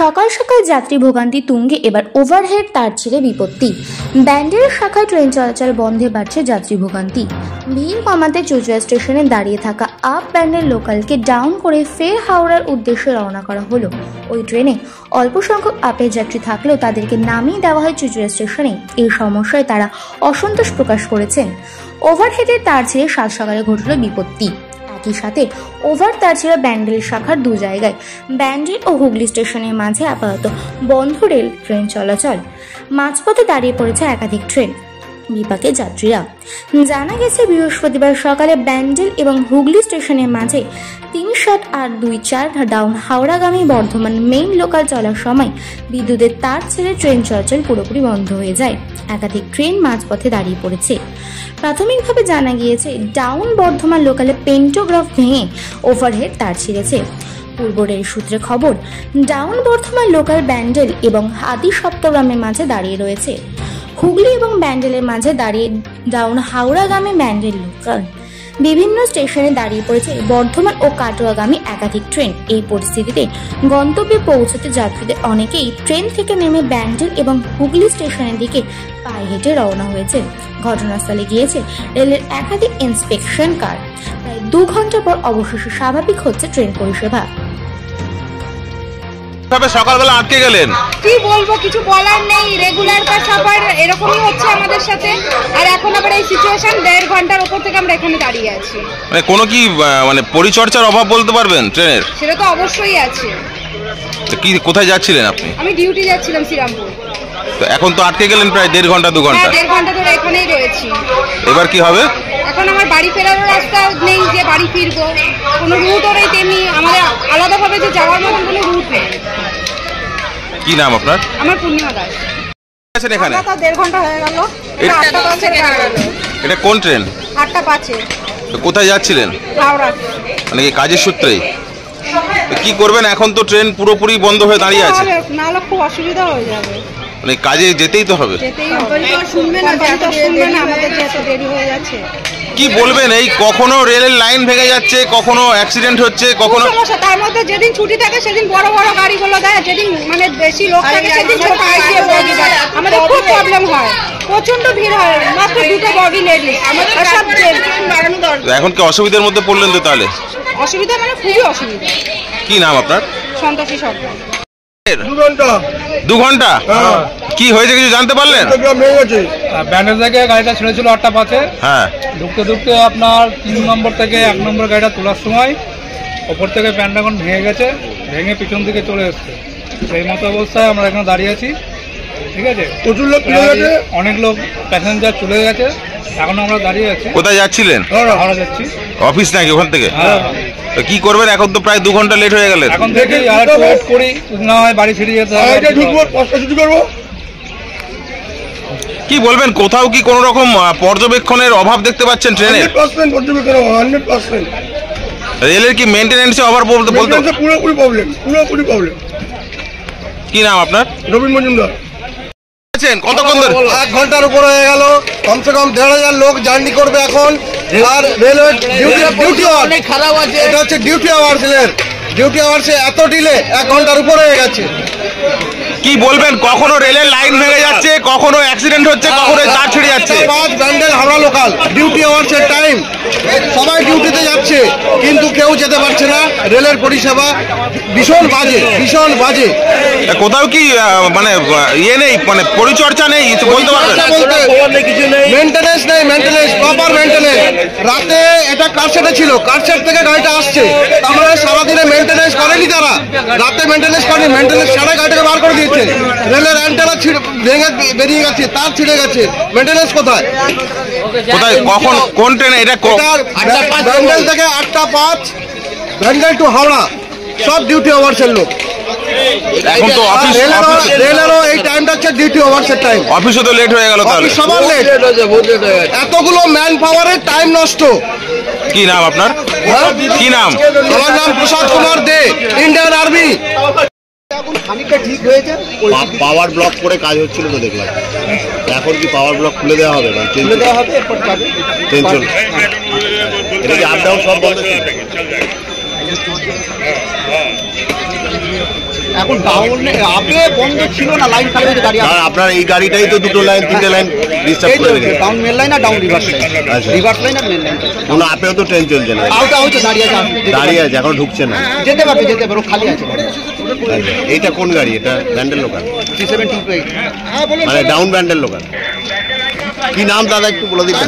সকাল সকাল যাত্রী ভোগান্তি তুঙ্গে, এবার ওভারহেড তার ছিঁড়ে বিপত্তি। ব্যান্ডেল শাখায় ট্রেন চলাচল বন্ধে বাড়ছে যাত্রী ভোগান্তি। ভিড় কমাতে চুচুড়া স্টেশনে দাঁড়িয়ে থাকা আপ ব্যান্ডেল লোকালকে ডাউন করে ফের হাওড়ার উদ্দেশ্যে রওনা করা হলো। ওই ট্রেনে অল্প সংখ্যক আপের যাত্রী থাকলেও তাদেরকে নামিয়ে দেওয়া হয় চুচুড়া স্টেশনে। এই সমস্যায় তারা অসন্তোষ প্রকাশ করেছেন। ওভারহেডের তার ছিঁড়ে সাত সকালে ঘটল বিপত্তি। একই সাথে ওভার তার ছিল ব্যান্ডেল শাখার দু জায়গায়। ব্যান্ডেল ও হুগলি স্টেশনের মাঝে আপাতত বন্ধ রেল ট্রেন চলাচল। মাঝপথে দাঁড়িয়ে পড়েছে একাধিক ট্রেন, বিপাকে যাত্রীরা। জানা গেছে বৃহস্পতিবার সকালে ব্যান্ডেল এবং হুগলি স্টেশনের মাঝে 3-7-8-2-4 ডাউন হাওড়াগামী বর্ধমান মেইন লোকাল চলার সময় বিদ্যুতের তার ছেড়ে ট্রেন চলাচল পুরোপুরি বন্ধ হয়ে যায়। একাধিক ট্রেন মাঝপথে দাঁড়িয়ে পড়েছে। প্রাথমিকভাবে জানা গিয়েছে ডাউন বর্ধমান লোকালে পেন্টোগ্রাফ ভেঙে ওভারহেড তার ছিঁড়েছে। পূর্ব রেল সূত্রে খবর, ডাউন বর্ধমান লোকাল ব্যান্ডেল এবং আদি সপ্তগ্রামের মাঝে দাঁড়িয়ে রয়েছে। হুগলি এবং ব্যান্ডেলের মাঝে দাঁড়িয়ে ডাউন হাওড়াগামী ব্যান্ডেল লোকাল। বিভিন্ন স্টেশনে দাঁড়িয়ে পড়েছে বর্ধমান ও কাটোয়াগামী একাধিক ট্রেন। এই পরিস্থিতিতে গন্তব্যে পৌঁছতে যাত্রীদের অনেকেই ট্রেন থেকে নেমে ব্যান্ডেল এবং হুগলি স্টেশনের দিকে পায়ে হেঁটে রওনা হয়েছে। ঘটনাস্থলে গিয়েছে রেলের একাধিক ইন্সপেকশন কার। প্রায় 2 ঘন্টা পর অবশেষে স্বাভাবিক হচ্ছে ট্রেন পরিষেবা। সকালবেলা আটকে গেলেন, কি বলবো, কিছু বলার নেই। রেগুলার কার সাফার এরকমই হচ্ছে আমাদের সাথে। আর এখন আবার এই সিচুয়েশন, 1.5 ঘন্টার উপর থেকে আমরা এখানে দাঁড়িয়ে আছি। মানে কোনো কি পরিচর্যার অভাব বলতে পারবেন ট্রেনের? সেটা তো অবশ্যই আছে। কি কোথায় যাচ্ছিলেন আপনি? আমি ডিউটি যাচ্ছিলাম শ্রীরামপুর। তো এখন তো আটকে গেলেন প্রায় 1.5 ঘন্টা 2 ঘন্টা। 1.5 ঘন্টা ধরে এখানেই রয়েছি। এবার কি হবে? এখন আমার বাড়ি ফেরারও রাস্তা নেই যে বাড়ি ফিরবো, কোনো রুটও নেই। তেমনি আমাদের আলাদাভাবে যে যাওয়ার মতন কোনো রুট নেই। কি নাম আপনার? আমার পূর্ণিমা দাস। আছেন এখানে? 1.5 ঘন্টা হয়ে গেল। 8টা 5-এ গেল। এটা কোন ট্রেন? 8টা 5-এ। তো কোথায় যাচ্ছিলেন? হাওড়া। মানে কি কাজের সূত্রেই? কি করবেন এখন? তো ট্রেন পুরোপুরি বন্ধ হয়ে দাঁড়িয়ে আছে। নাহলে খুব অসুবিধা হয়ে যাবে। মানে কাজে যেতেই তো হবে। শুনবে না, আমাদের যেতে দেরি হয়ে যাচ্ছে। কি বলবেন, এই কখনো রেলের লাইন ভেঙে যাচ্ছে, কখনো অ্যাক্সিডেন্ট হচ্ছে, কখনো সমস্যা। তার মধ্যে যেদিন ছুটি থাকে সেদিন বড় বড় গাড়িগুলো দেয়, যেদিন মানে বেশি লোক থাকে সেদিন ছোট আইসিএ বগি দেয়। আমাদের খুব প্রবলেম হয়, প্রচন্ড ভিড় হয়। মাত্র 2টো বগি লেডিস, আমাদের সব বাড়ানো দরকার। এখন কি অসুবিধার মধ্যে পড়লেন? তো তাহলে অসুবিধা মানে খুবই অসুবিধা। কি নাম আপনার? সন্তোষী সরকার। 2 ঘন্টা কি হয়েছে কিছু জানতে পারলেন? ব্যান্ডেল থেকে গাড়িটা ছেড়েছিল 8টা 5-এ। হ্যাঁ, ঢুকতে ঢুকতে আপনার 3 নম্বর থেকে 1 নম্বর গাড়িটা তোলার সময় ওপর থেকে প্যান্টাগন ভেঙে গেছে, ভেঙে পিছন দিকে চলে এসছে। সেই মতো অবস্থায় আমরা এখানে দাঁড়িয়ে আছি। ঠিক আছে, প্রচুর লোক চলে গেছে, অনেক লোক প্যাসেঞ্জার চলে গেছে। এখন আমরা দাঁড়িয়ে আছি। কোথায় যাচ্ছিলেন? হাওড়া যাচ্ছি। অফিস নাকি ওখান থেকে? হ্যাঁ। তো কি করবেন এখন? তো প্রায় 2 ঘন্টা লেট হয়ে গেলেন। এখন থেকে আর একটু ওয়েট করি, না হয় বাড়ি ফিরে যেতে হবে। কি বলবেন, কোথাও কি কোনো রকম পর্যবেক্ষণের অভাব দেখতে পাচ্ছেন ট্রেনের? 100% রেলের কি মেইনটেনেন্সে অভাব বলতে পুরোপুরি প্রবলেম। কি নাম আপনার? রবীন্দ্র মজুমদার। কতক্ষণ ধরে? 1 ঘন্টার উপর হয়ে গেল। কমসে কম 1,500 লোক জার্নি করবে এখন। আর রেলওয়ে ডিউটি অনেক খারাপ আছে। এটা হচ্ছে ডিউটি আওয়ার্স। ডিউটি আওয়ার্সে এত ডিলে 1 ঘন্টার উপর হয়ে গেছে। কি বলবেন, কখনো রেলের লাইন ভেঙে যাচ্ছে, কখনো অ্যাক্সিডেন্ট হচ্ছে, কখনো তার ছিঁড়ে যাচ্ছে। ব্যান্ডেল হাওড়া লোকাল ডিউটি আওয়ার্সের টাইম, সবাই ডিউটিতে যাচ্ছে কিন্তু কেউ যেতে পারছে না। রেলের পরিষেবা ভীষণ বাজে। কোথাও কি ইয়ে নেই, পরিচর্যা নেই বলতে পারবেন? মেনটেনেন্স নেই, প্রপার মেনটেনেন্স। রাতে এটা কারশেডে ছিল, কারশেড থেকে গাড়িটা আসছে, তার মানে সারাদিনে মেনটেনেন্স করেনি তারা। রাতে মেনটেনেন্স করেনি, মেনটেনেন্স ছাড়া গাড়িটাকে বার করে দিয়েছে। রেলের অ্যান্টেনা ভেঙে বেরিয়ে গেছে, তার ছিঁড়ে গেছে। মেনটেনেন্স কোথায়? কখন কোন ট্রেনে এটা? ব্যান্ডেল থেকে 8টা 5, ব্যান্ডেল টু হাওড়া, সব ডিউটি আওয়ার্সের লোক। এখন তো রেলেরও এই টাইমটা হচ্ছে ডিউটি আওয়ার্সের টাইম। অফিসে তো লেট হয়ে গেল। অফিস সবার লেট, এতগুলো ম্যান পাওয়ারের টাইম নষ্ট। কি নাম আপনার? কি নাম? আমার নাম প্রসাদ কুমার দে, ইন্ডিয়ান আর্মি। ঠিক হয়েছে, পাওয়ার ব্লক করে কাজ হচ্ছিল তো দেখলাম। এখন কি পাওয়ার ব্লক খুলে দেওয়া হবে? খুলে দেওয়া হবে, ট্রেন চলবে। এটা কি আপ ডাউন সব বন্ধ ছিল? এখন ডাউনে আপে বন্ধ ছিল না, লাইন খালি হয়েছে গাড়ি। আর আপনার এই গাড়িটাই তো দুটো লাইন তিনটে লাইন ডিস্টার্ব করে রেখেছে। ডাউন মেন লাইন আর ডাউন রিভার্স লাইন। আচ্ছা। রিভার্স লাইন আর মেন লাইন। কোনো আপেও তো ট্রেন চলছে না। আউটা হচ্ছে দাঁড়িয়ে আছে, দাঁড়িয়ে আছে, এখন ঢুকছে না। যেতে পারবে খালি আছে। আচ্ছা, এইটা কোন গাড়ি? এটা ব্যান্ডেল লোকাল, 3728। মানে ডাউন ব্যান্ডেল লোকাল। কি নাম দাদা একটু বলে দিবেন?